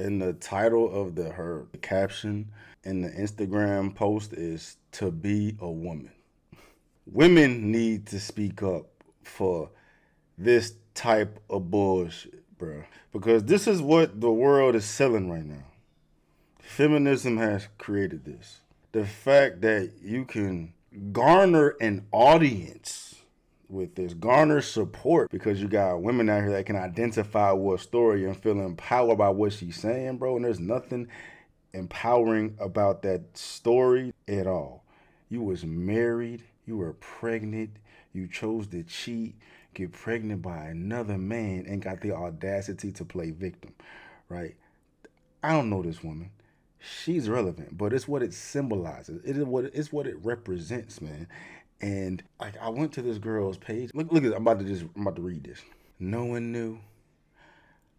And the title of her caption in the Instagram post is "To Be a Woman." Women need to speak up for this type of bullshit, bro. Because this is what the world is selling right now. Feminism has created this. The fact that you can garner an audience with this, garner support because you got women out here that can identify with a story and feel empowered by what she's saying, bro. And there's nothing empowering about that story at all. You was married, you were pregnant, you chose to cheat, get pregnant by another man, and got the audacity to play victim, right? I don't know this woman. She's relevant, but it's what it symbolizes. It's what it represents, man. And like I went to this girl's page. Look at I'm about to read this. No one knew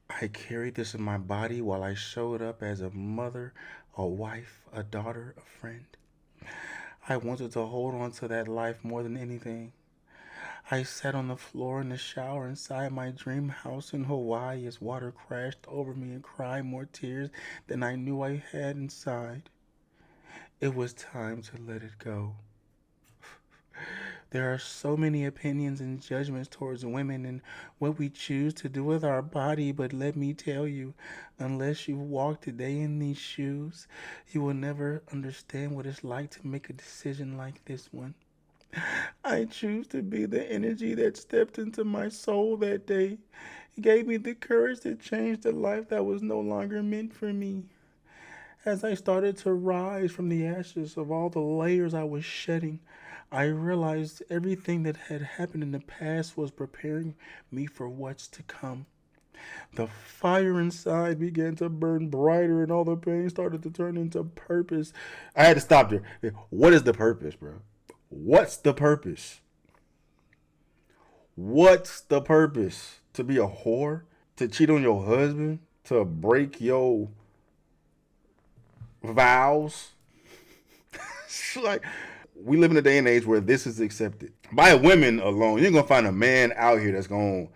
I carried this in my body while I showed up as a mother, a wife, a daughter, a friend. I wanted to hold on to that life more than anything. I sat on the floor in the shower inside my dream house in Hawaii as water crashed over me and cried more tears than I knew I had inside. It was time to let it go. There are so many opinions and judgments towards women and what we choose to do with our body, but let me tell you, unless you've walked a day in these shoes, you will never understand what it's like to make a decision like this one. I choose to be the energy that stepped into my soul that day. It gave me the courage to change the life that was no longer meant for me. As I started to rise from the ashes of all the layers I was shedding, I realized everything that had happened in the past was preparing me for what's to come. The fire inside began to burn brighter, and all the pain started to turn into purpose. I had to stop there. What is the purpose, bro? What's the purpose? What's the purpose? To be a whore? To cheat on your husband? To break your vows? Like, we live in a day and age where this is accepted by women alone. You're gonna find a man out here that's gonna.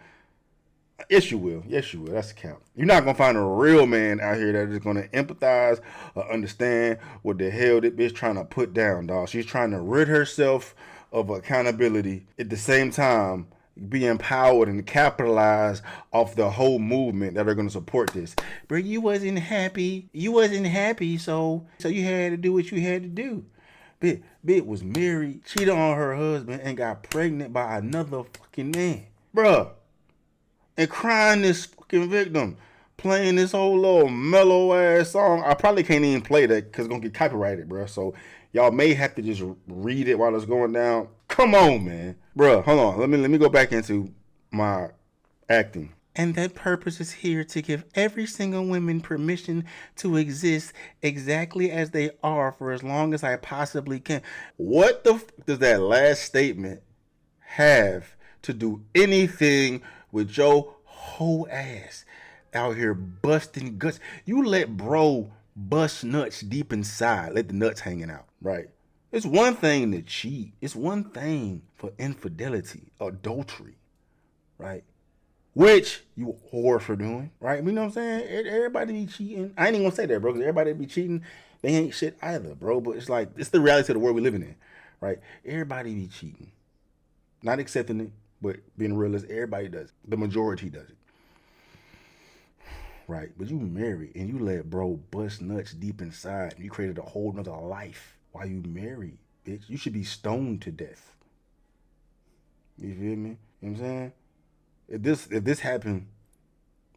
Yes, you will. Yes, you will. That's the count. You're not gonna find a real man out here that is gonna empathize or understand what the hell that bitch trying to put down, dog. She's trying to rid herself of accountability at the same time be empowered and capitalize off the whole movement that are going to support this. Bro, you wasn't happy. You wasn't happy, so you had to do what you had to do. Bit was married, cheated on her husband, and got pregnant by another fucking man. Bruh. And crying this fucking victim. Playing this whole little mellow ass song. I probably can't even play that because it's going to get copyrighted, bruh. So y'all may have to just read it while it's going down. Come on, man. Bruh, hold on. Let me go back into my acting. And that purpose is here to give every single woman permission to exist exactly as they are for as long as I possibly can. What the does that last statement have to do anything with your whole ass out here busting guts? You let bro bust nuts deep inside, let the nuts hanging out, right? It's one thing to cheat. It's one thing for infidelity, adultery, right? Which you whore for doing, right? You know what I'm saying? Everybody be cheating. I ain't even gonna say that, bro, because everybody be cheating. They ain't shit either, bro. But it's like, it's the reality of the world we living in, right? Everybody be cheating. Not accepting it, but being realist, everybody does it. The majority does it. Right? But you married and you let bro bust nuts deep inside. You created a whole nother life while you married, bitch. You should be stoned to death. You feel me? You know what I'm saying? If this happened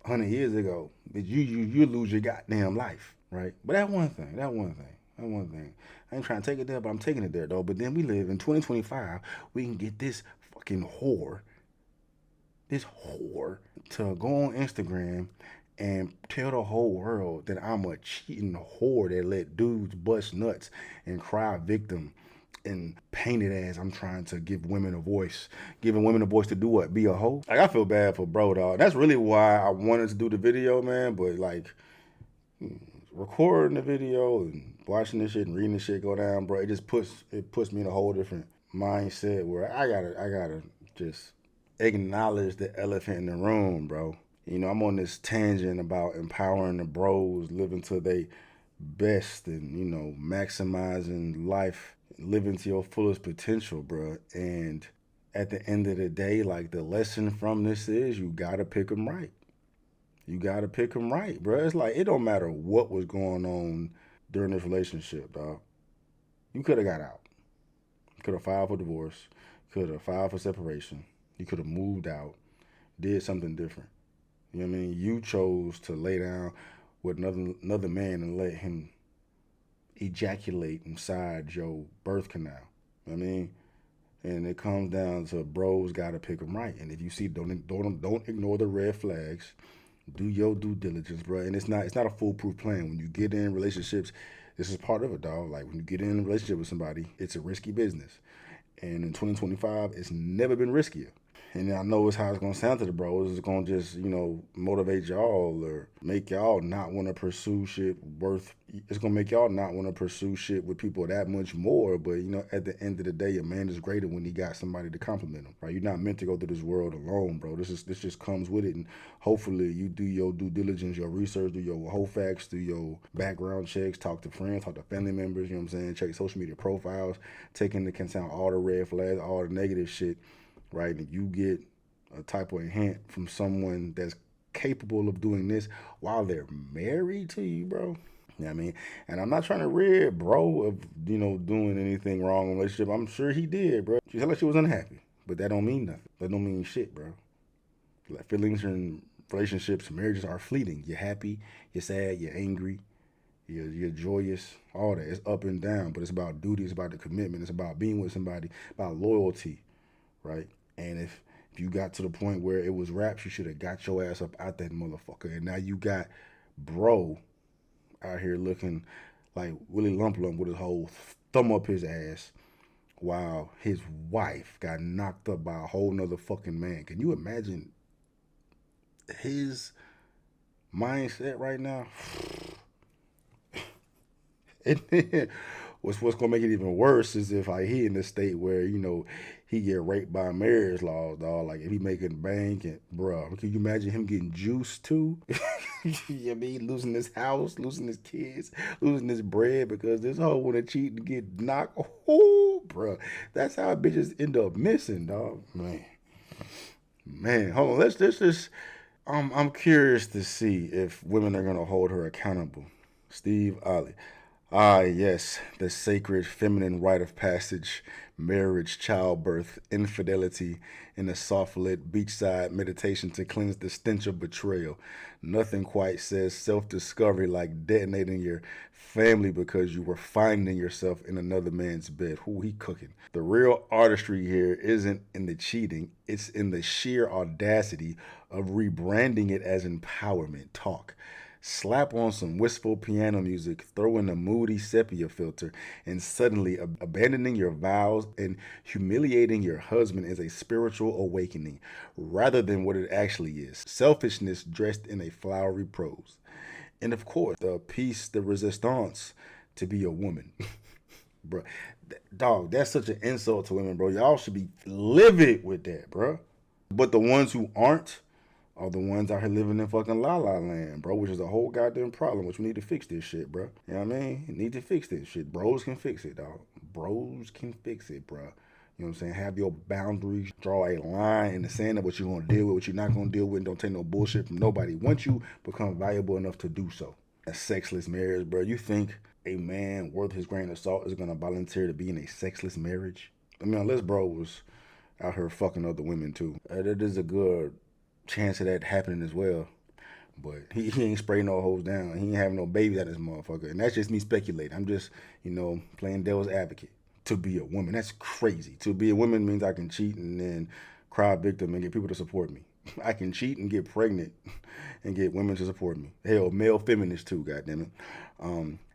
100 years ago, you lose your goddamn life, right? But that one thing. I ain't trying to take it there, but I'm taking it there though. But then we live in 2025. We can get this fucking whore, to go on Instagram and tell the whole world that I'm a cheating whore that let dudes bust nuts and cry victim and painted as I'm trying to give women a voice. Giving women a voice to do what? Be a hoe? Like, I feel bad for bro, dog. That's really why I wanted to do the video, man. But like, recording the video and watching this shit and reading this shit go down, bro, it puts me in a whole different mindset where I gotta just acknowledge the elephant in the room, bro. I'm on this tangent about empowering the bros, living to their best, and maximizing life, living to your fullest potential, bro. And at the end of the day, like, the lesson from this is you gotta pick them right. You gotta pick them right, bro. It's like it don't matter what was going on during this relationship, dog. You could have got out. Could have filed for divorce. Could have filed for separation. You could have moved out. Did something different. You know what I mean? You chose to lay down with another man and let him ejaculate inside your birth canal. You know what I mean? And it comes down to bros gotta pick them right. And if you see, don't ignore the red flags. Do your due diligence, bro. And it's not a foolproof plan. When you get in relationships, this is part of it, dog. Like, when you get in a relationship with somebody, it's a risky business. And in 2025, it's never been riskier. And I know it's how it's gonna sound to the bros. It's gonna just, motivate y'all or make y'all not want to pursue shit worth. It's gonna make y'all not want to pursue shit with people that much more. But at the end of the day, a man is greater when he got somebody to compliment him. Right? You're not meant to go through this world alone, bro. This just comes with it. And hopefully, you do your due diligence, your research, do your whole facts, do your background checks, talk to friends, talk to family members. You know what I'm saying? Check social media profiles, take into account all the red flags, all the negative shit, right? And you get a type of hint from someone that's capable of doing this while they're married to you, bro. You know what I mean? And I'm not trying to rid bro of, doing anything wrong in a relationship. I'm sure he did, bro. She said like she was unhappy. But that don't mean nothing. That don't mean shit, bro. Like, feelings in relationships, marriages are fleeting. You're happy, you're sad, you're angry, you're joyous, all that. It's up and down, but it's about duty, it's about the commitment, it's about being with somebody, about loyalty, right? And if you got to the point where it was raps, you should have got your ass up out that motherfucker. And now you got bro out here looking like Willie Lump Lump with his whole thumb up his ass while his wife got knocked up by a whole nother fucking man. Can you imagine his mindset right now? And then what's gonna make it even worse is if he in this state where he get raped by marriage laws, dog. Like, if he making bank, and bruh, can you imagine him getting juiced too? You know what I mean? Losing his house, losing his kids, losing his bread because this hoe wanna cheat and get knocked. Oh, bruh, that's how bitches end up missing, dog. Man, hold on. Let's just. I'm curious to see if women are gonna hold her accountable. Steve Ali. Ah, yes, the sacred feminine rite of passage, marriage, childbirth, infidelity, and a soft lit beachside meditation to cleanse the stench of betrayal. Nothing quite says self discovery like detonating your family because you were finding yourself in another man's bed. Who he cooking? The real artistry here isn't in the cheating, it's in the sheer audacity of rebranding it as empowerment talk. Slap on some wistful piano music, throw in a moody sepia filter, and suddenly abandoning your vows and humiliating your husband is a spiritual awakening rather than what it actually is selfishness dressed in a flowery prose. And of course, the piece de resistance to be a woman. Bro, dog, that's such an insult to women, bro. Y'all should be livid with that, bro. But the ones who aren't, are the ones out here living in fucking la la land, bro, which is a whole goddamn problem, which we need to fix this shit, bro. You know what I mean? You need to fix this shit. Bros can fix it, dog. Bros can fix it, bro. You know what I'm saying? Have your boundaries. Draw a line in the sand of what you're going to deal with, what you're not going to deal with, and don't take no bullshit from nobody once you become valuable enough to do so. A sexless marriage, bro. You think a man worth his grain of salt is going to volunteer to be in a sexless marriage? I mean, unless bro was out here fucking other women, too. That is a good chance of that happening as well. But he ain't spraying no hoes down. He ain't having no babies out of this motherfucker. And that's just me speculating. I'm just, playing devil's advocate. To be a woman, that's crazy. To be a woman means I can cheat and then cry victim and get people to support me. I can cheat and get pregnant and get women to support me. Hell, male feminists too, goddammit.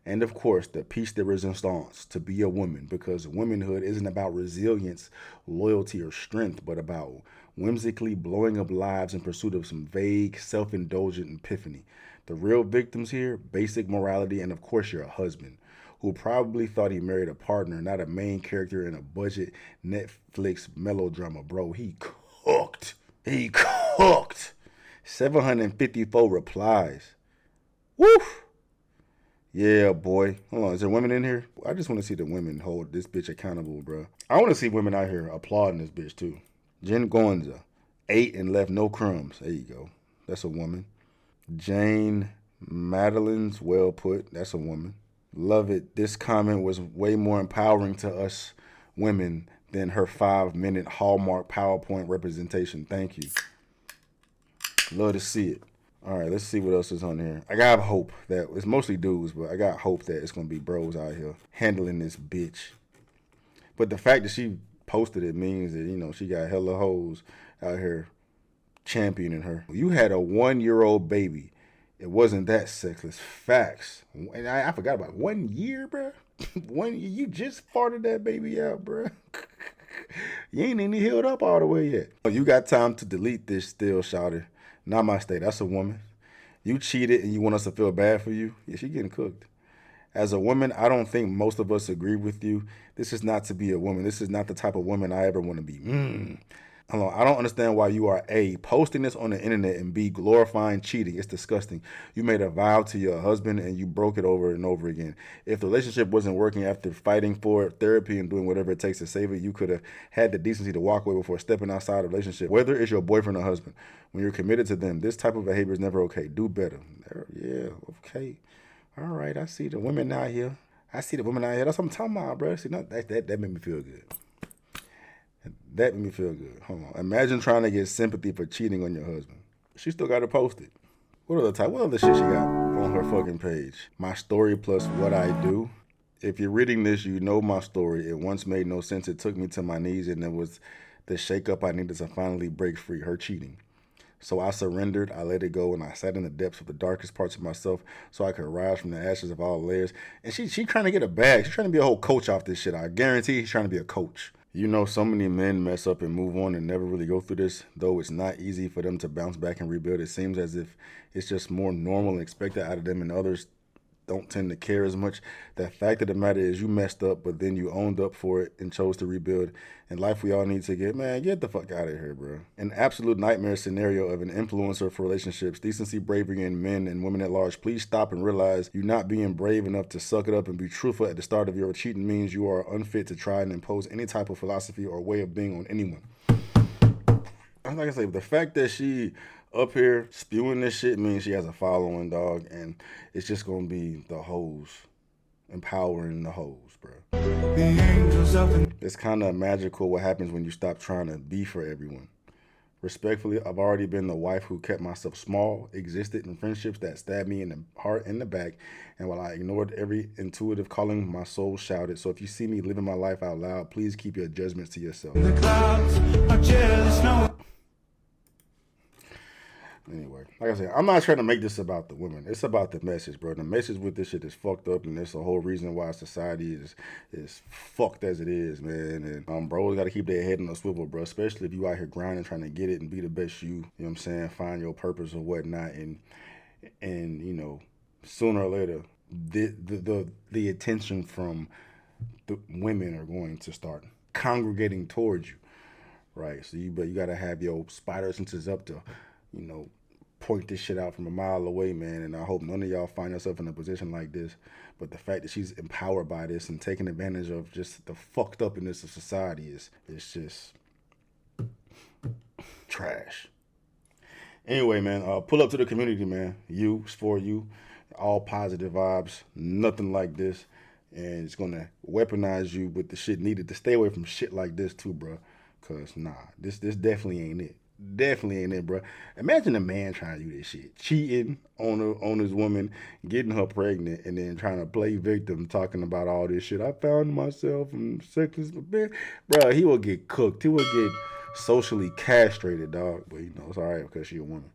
And of course, the piece de resistance, to be a woman, because womanhood isn't about resilience, loyalty, or strength, but about whimsically blowing up lives in pursuit of some vague, self-indulgent epiphany. The real victims here, basic morality, and of course your husband, who probably thought he married a partner, not a main character in a budget Netflix melodrama. Bro, he cooked. He cooked. 754 replies. Woof. Yeah, boy. Hold on. Is there women in here? I just want to see the women hold this bitch accountable, bro. I want to see women out here applauding this bitch, too. Jen Gonza. Ate and left no crumbs. There you go. That's a woman. Jane Madeline's well put. That's a woman. Love it. This comment was way more empowering to us women than her 5-minute Hallmark PowerPoint representation. Thank you. Love to see it. All right, let's see what else is on here. I got hope that it's mostly dudes, but I got hope that it's gonna be bros out here handling this bitch. But the fact that she posted it means that she got hella hoes out here championing her. You had a 1-year-old baby. It wasn't that sexless. Facts. And I forgot about 1 year, bro. 1 year. You just farted that baby out, bro. You ain't even healed up all the way yet. You got time to delete this still, shouter. Namaste. That's a woman. You cheated and you want us to feel bad for you? Yeah, she getting cooked. As a woman, I don't think most of us agree with you. This is not to be a woman. This is not the type of woman I ever want to be. Hold on. I don't understand why you are A, posting this on the internet, and B, glorifying cheating. It's disgusting. You made a vow to your husband and you broke it over and over again. If the relationship wasn't working after fighting for it, therapy, and doing whatever it takes to save it, you could have had the decency to walk away before stepping outside the relationship. Whether it's your boyfriend or husband, when you're committed to them, this type of behavior is never okay. Do better. Yeah, okay. All right, I see the women out here. That's what I'm talking about, bro. See, that made me feel good. That made me feel good. Hold on. Imagine trying to get sympathy for cheating on your husband. She still got it posted. What other shit she got on her fucking page? My story plus what I do. If you're reading this, you know my story. It once made no sense. It took me to my knees, and it was the shakeup I needed to finally break free. Her cheating. So I surrendered, I let it go, and I sat in the depths of the darkest parts of myself so I could rise from the ashes of all layers. And she trying to get a bag. She's trying to be a whole coach off this shit. I guarantee she's trying to be a coach. So many men mess up and move on and never really go through this, though it's not easy for them to bounce back and rebuild. It seems as if it's just more normal and expected out of them, and others don't tend to care as much. The fact of the matter is you messed up, but then you owned up for it and chose to rebuild. In life, we all need to get the fuck out of here, bro. An absolute nightmare scenario of an influencer for relationships, decency, bravery in men and women at large. Please stop and realize you not being brave enough to suck it up and be truthful at the start of your cheating means you are unfit to try and impose any type of philosophy or way of being on anyone. Like I say, the fact that she up here spewing this shit means she has a following, dog, and it's just gonna be the hoes empowering the hoes, bro. It's kind of magical what happens when you stop trying to be for everyone. Respectfully, I've already been the wife who kept myself small, existed in friendships that stabbed me in the heart and the back, and while I ignored every intuitive calling, my soul shouted. So if you see me living my life out loud, please keep your judgments to yourself. The clouds are jealous, no. Anyway, like I said, I'm not trying to make this about the women. It's about the message, bro. The message with this shit is fucked up, and that's the whole reason why society is fucked as it is, man. And bros got to keep their head on the swivel, bro. Especially if you out here grinding, trying to get it and be the best you. You know what I'm saying? Find your purpose or whatnot, and sooner or later, the attention from the women are going to start congregating towards you, right? So you got to have your spider senses up to, point this shit out from a mile away, man. And I hope none of y'all find yourself in a position like this. But the fact that she's empowered by this and taking advantage of just the fucked upness of society is just trash. Anyway, man, pull up to the community, man. It's for you. All positive vibes. Nothing like this. And it's going to weaponize you with the shit needed to stay away from shit like this too, bro. Because, this definitely ain't it. Definitely ain't it, bro. Imagine a man trying to do this shit, cheating on his woman, getting her pregnant, and then trying to play victim, talking about all this shit. I found myself and sexless, bro. He will get cooked. He will get socially castrated, dog. But it's all right because she a woman.